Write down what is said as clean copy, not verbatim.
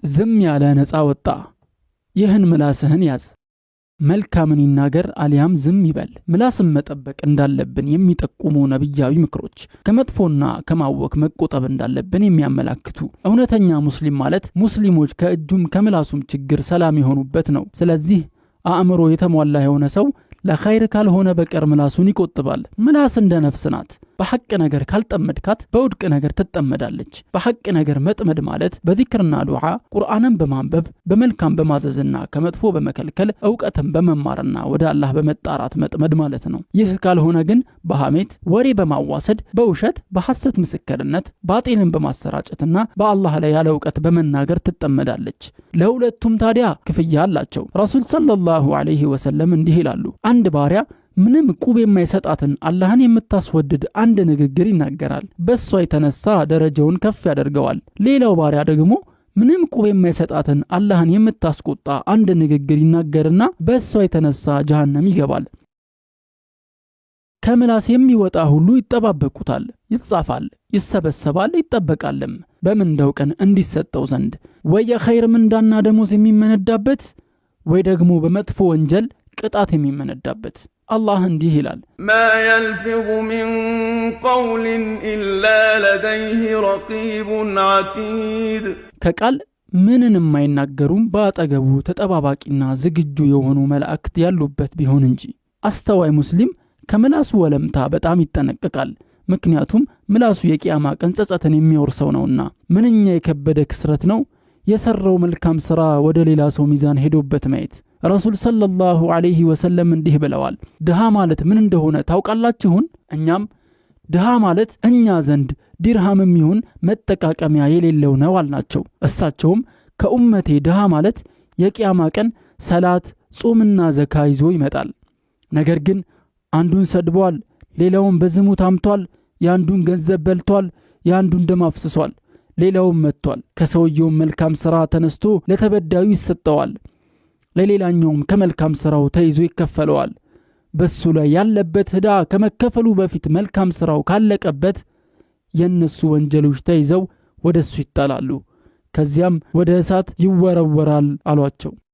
ዝም ያለ ነፃ ወጣ። ይህን ምላስህን ያዝ። መልካምን ይናገር አሊያም ዝም ይበል። ምላስን መጠበቅ እንዳለብን የሚጠቁሙ ነብያዊ ምክሮች፣ ከመጥፎና ከማወክ መቆጠብ እንዳለብን የሚያመላክቱ። እውነተኛ ሙስሊም ማለት ሙስሊሞች ከእጁም ከምላሱም ችግር ሰላም የሆኑበት ነው። ስለዚህ አእምሮ የተሟላ የሆነ ሰው ለኸይር ካልሆነ በቀር ምላሱን ይቆጥባል። ምላስ እንደ ነፍስ ናት። በሐቅ ነገር ካልጠመድካት በውድቅ ነገር ትጠመዳለች። በሐቅ ነገር መጥመድ ማለት በዚክርና ዱዓ ቁርአንን በማንበብ በመልካም በማዘዝና ከመጥፎ በመከልከል ዕውቀትን በመማርና ወደ አላህ በመጣራት መጥመድ ማለት ነው። ይህ ካልሆነ ግን በሐሜት ወሬ በማዋሰድ በውሸት በሐሰት ምስክርነት ባጢልን በማሰራጨትና በአላህ ላይ ያለ ዕውቀት በመናገር ትጠመዳለች። ለሁለቱም ታዲያ ክፍያ አላቸው። ረሱል ሰለላሁ ዐለይሂ ወሰለም እንዲህ ይላሉ፣ አንድ ባሪያ ምንም ቁብ የማይሰጣትን አላህን የምታስወድድ አንድ ንግግር ይናገራል፣ በሷ የተነሳ ደረጃውን ከፍ ያደርገዋል። ሌላው ባሪያ ደግሞ ምንም ቁብ የማይሰጣትን አላህን የምታስቆጣ አንድ ንግግር ይናገርና በሷ የተነሳ ጀሃነም ይገባል። ከምላስ የሚወጣ ሁሉ ይጠባበቁታል፣ ይጻፋል፣ ይሰበሰባል፣ ይጠበቃልም በምንዳው ቀን እንዲሰጠው ዘንድ ወይ የኸይር ምንዳና ደሞዝ የሚመነዳበት ወይ ደግሞ በመጥፎ ወንጀል ቅጣት የሚመነዳበት። አላህ እንዲህ ይላል፣ ما يلفظ من قول إلا لديه رقيب عتيد። ከቃል ምንን የማይናገሩም በአጠገቡ ተጠባባቂና ዝግጁ የሆኑ መላእክት ያሉበት ቢሆን እንጂ። አስተዋይ ሙስሊም ከምላሱ ወለምታ በጣም ይጠነቀቃል። ምክንያቱም ምላሱ የቂያማ ቀን ጸጸትን የሚወርሰው ነውና። ምንኛ የከበደ ክስረት ነው የሰራው መልካም ሥራ ወደ ሌላ ሰው ሚዛን ሄዶበት ማየት። ረሱል ሰለላሁ ዐለይሂ ወሰለም እንዲህ ብለዋል፣ ድሃ ማለት ምን እንደሆነ ታውቃላችሁን? እኛም ድሃ ማለት እኛ ዘንድ ዲርሃምም ይሁን መጠቃቀሚያ የሌለው ነው አልናቸው። እሳቸውም ከኡመቴ ድሃ ማለት የቂያማ ቀን ሰላት፣ ጾምና ዘካ ይዞ ይመጣል። ነገር ግን አንዱን ሰድቧል፣ ሌላውን በዝሙት አምቷል፣ ያንዱን ገንዘብ በልቷል፣ ያንዱን ደም አፍስሷል፣ ሌላውን መጥቷል። ከሰውየው መልካም ሥራ ተነስቶ ለተበዳዩ ይሰጠዋል፣ ለሌላኛውም ከመልካም ሥራው ተይዞ ይከፈለዋል። በሱ ላይ ያለበት ዕዳ ከመከፈሉ በፊት መልካም ሥራው ካለቀበት የነሱ ወንጀሎች ተይዘው ወደሱ ይጣላሉ፣ ከዚያም ወደ እሳት ይወረወራል አሏቸው።